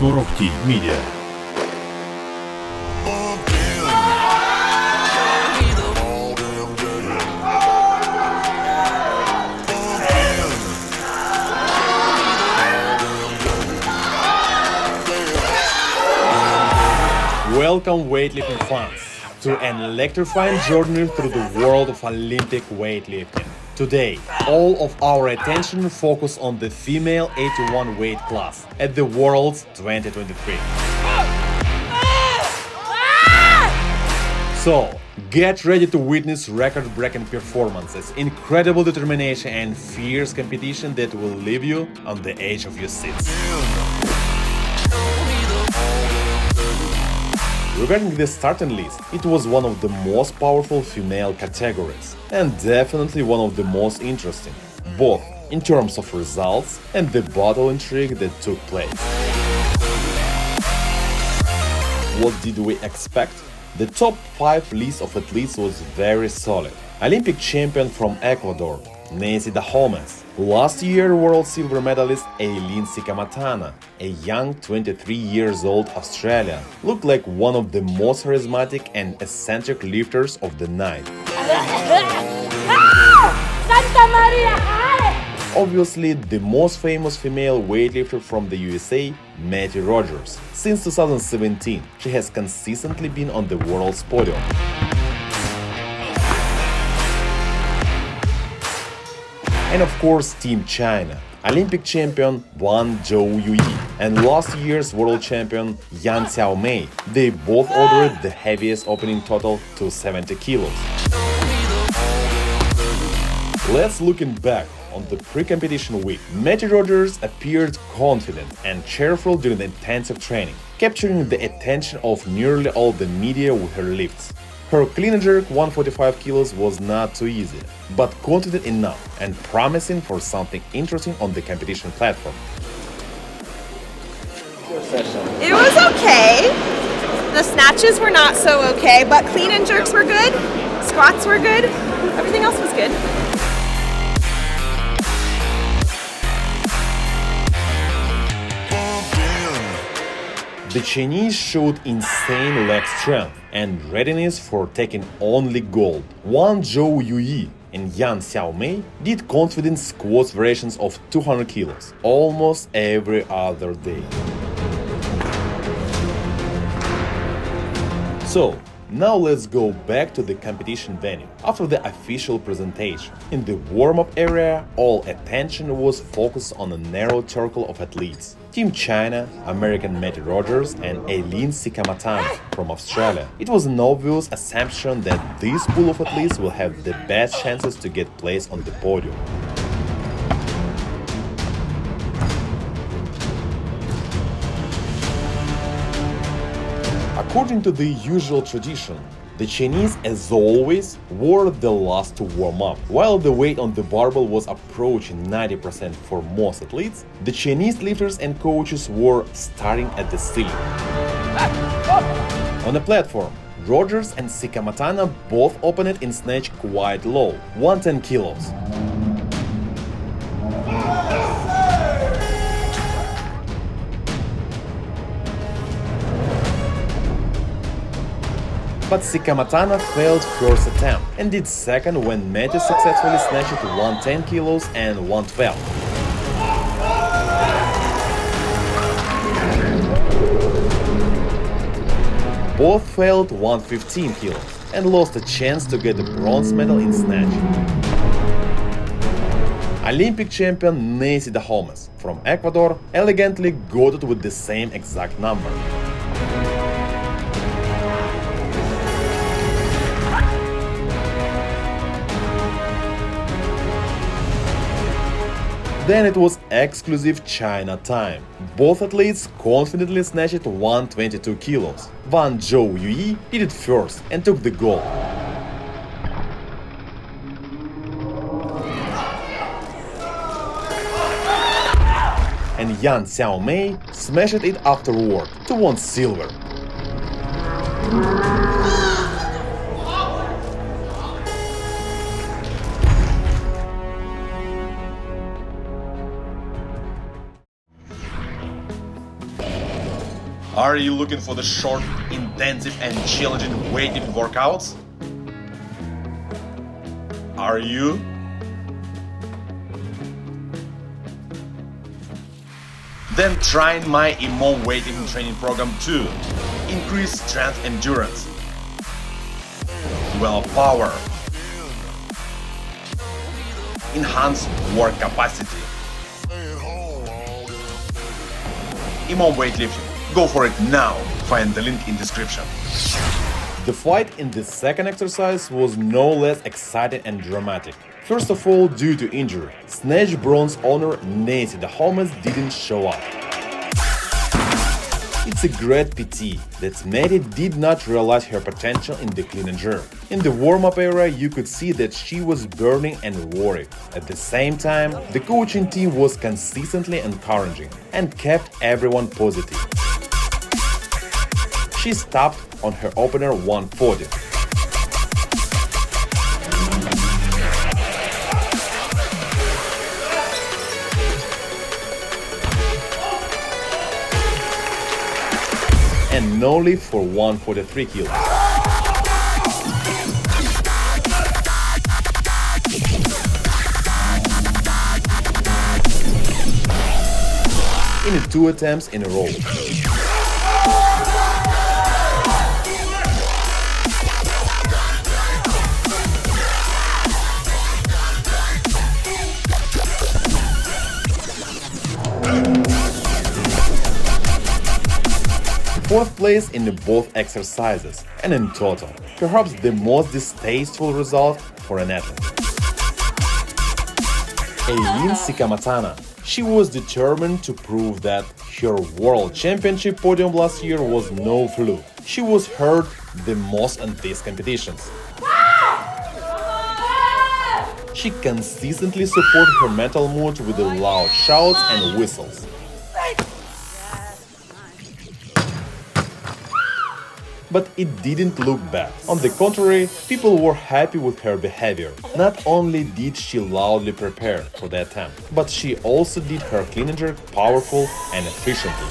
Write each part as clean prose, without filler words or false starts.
TOROKHTIY Media. Welcome weightlifting fans to an electrifying journey through the world of Olympic weightlifting. Today, all of our attention focus on the female 81 weight class at the World's 2023. So, get ready to witness record-breaking performances, incredible determination and fierce competition that will leave you on the edge of your seats. Regarding the starting list, it was one of the most powerful female categories, and definitely one of the most interesting, both in terms of results and the battle intrigue that took place. What did we expect? The top 5 list of athletes was very solid. Olympic champion from Ecuador, Nancy Dahomes. Last year world silver medalist Eileen Sikamatana, a young 23 years old Australian, looked like one of the most charismatic and eccentric lifters of the night. Obviously, the most famous female weightlifter from the USA, Matty Rogers. Since 2017, she has consistently been on the world's podium. And of course, Team China, Olympic champion Wang Zhou and last year's world champion Yan Xiaomei. They both ordered the heaviest opening total to 70 kilos. Let's looking back on the pre-competition week. Matty Rogers appeared confident and cheerful during the intensive training, capturing the attention of nearly all the media with her lifts. Her clean and jerk 145 kilos was not too easy, but confident enough and promising for something interesting on the competition platform. It was okay. The snatches were not so okay, but clean and jerks were good, squats were good, everything else was good. The Chinese showed insane leg strength and readiness for taking only gold. Wang Zhou and Yan Xiaomei did confident squat variations of 200 kilos almost every other day. So, now let's go back to the competition venue. After the official presentation, in the warm-up area, all attention was focused on a narrow circle of athletes. Team China, American Matty Rogers and Eileen Sikamatana from Australia. It was an obvious assumption that this pool of athletes will have the best chances to get placed on the podium. According to the usual tradition, the Chinese, as always, were the last to warm up. While the weight on the barbell was approaching 90% for most athletes, the Chinese lifters and coaches were starting at the ceiling. On the platform, Rogers and Sikamatana both opened in snatch quite low, 110 kilos. But Sikamatana failed first attempt and did second when Matty successfully snatched 110 kilos and 112. Both failed 115 kilos and lost a chance to get the bronze medal in snatch. Olympic champion Nancy Dahomes from Ecuador elegantly got it with the same exact number. Then it was exclusive China time. Both athletes confidently snatched 122 kilos. Wang Zhou did it first and took the gold. And Yan Xiaomei smashed it afterward to win silver. Are you looking for the short, intensive and challenging weightlifting workouts? Are you? Then try my EMO weightlifting training program too. Increase strength endurance, develop power, enhance work capacity. EMO weightlifting. Go for it now. Find the link in description. The fight in the second exercise was no less exciting and dramatic. First of all, due to injury, snatch bronze owner Nancy Holmes didn't show up. It's a great pity that Maddie did not realize her potential in the clean and jerk. In the warm-up area, you could see that she was burning and worried. At the same time, the coaching team was consistently encouraging and kept everyone positive. She stopped on her opener 140. And no lift for 143 kilos. In 2 attempts in a row. Fourth place in both exercises, and in total, perhaps the most distasteful result for an athlete. Eileen Sikamatana. She was determined to prove that her World Championship podium last year was no fluke. She was heard the most in these competitions. She consistently supported her mental mood with the loud shouts and whistles. But it didn't look bad. On the contrary, people were happy with her behavior. Not only did she loudly prepare for the attempt, but she also did her clean and jerk powerful and efficiently.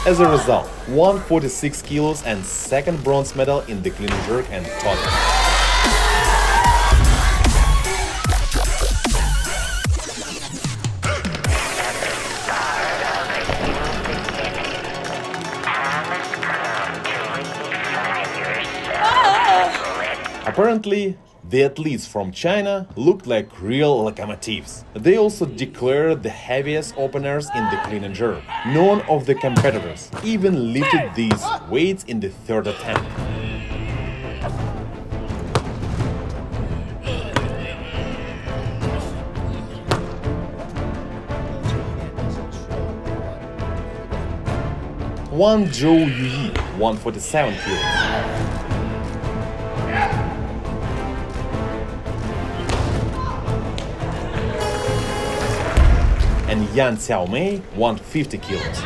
As a result, 146 kilos and second bronze medal in the clean and jerk and total. Apparently, the athletes from China looked like real locomotives. They also declared the heaviest openers in the clean and jerk. None of the competitors even lifted these weights in the third attempt. Wang Zhou-Yi, 147 kilos. And Yan Xiaomei, 150 kilos.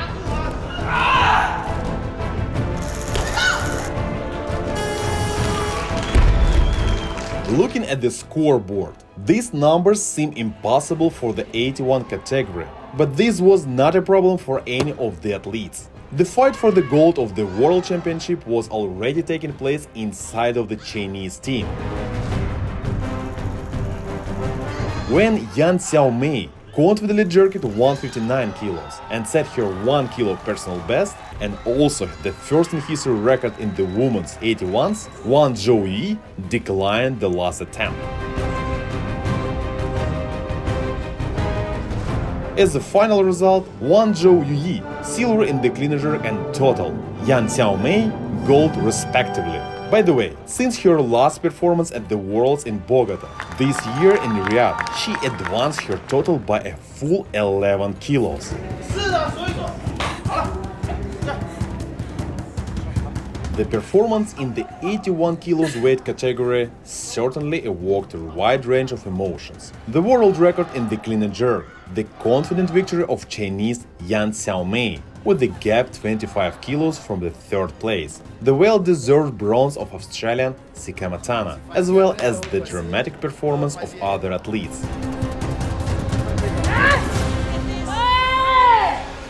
Looking at the scoreboard, these numbers seem impossible for the 81 category, but this was not a problem for any of the athletes. The fight for the gold of the World Championship was already taking place inside of the Chinese team. When Yan Xiaomei confidently jerked 159 kilos and set her 1 kilo personal best and also the first in history record in the women's 81s, Wang Zhou-Yi declined the last attempt. As a final result, Wang Zhou-Yi silver in the clean and jerk and total, Yan Xiaomei gold respectively. By the way, since her last performance at the Worlds in Bogota this year in Riyadh, she advanced her total by a full 11 kilos. The performance in the 81 kilos weight category certainly evoked a wide range of emotions. The world record in the clean and jerk, the confident victory of Chinese Yan Xiaomei, with the gap 25 kilos from the third place, the well-deserved bronze of Australian Sikamatana, as well as the dramatic performance of other athletes.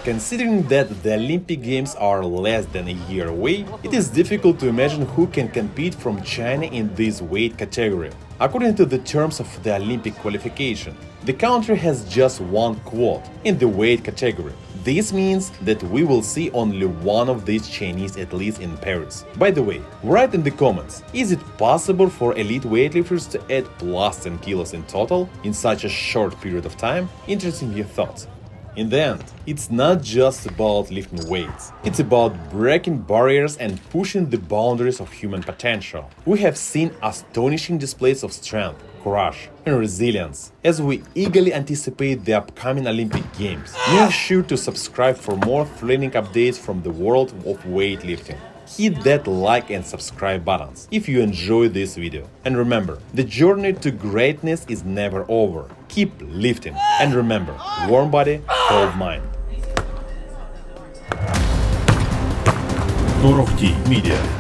Considering that the Olympic Games are less than a year away, it is difficult to imagine who can compete from China in this weight category. According to the terms of the Olympic qualification, the country has just one quota in the weight category. This means that we will see only one of these Chinese athletes in Paris. By the way, write in the comments, is it possible for elite weightlifters to add plus 10 kilos in total in such a short period of time? Interesting your thoughts. In the end, it's not just about lifting weights. It's about breaking barriers and pushing the boundaries of human potential. We have seen astonishing displays of strength, courage, and resilience as we eagerly anticipate the upcoming Olympic Games. Make sure to subscribe for more thrilling updates from the world of weightlifting. Hit that like and subscribe buttons if you enjoyed this video. And remember, the journey to greatness is never over. Keep lifting. And remember, warm body, cold mind. TOROKHTIY Media.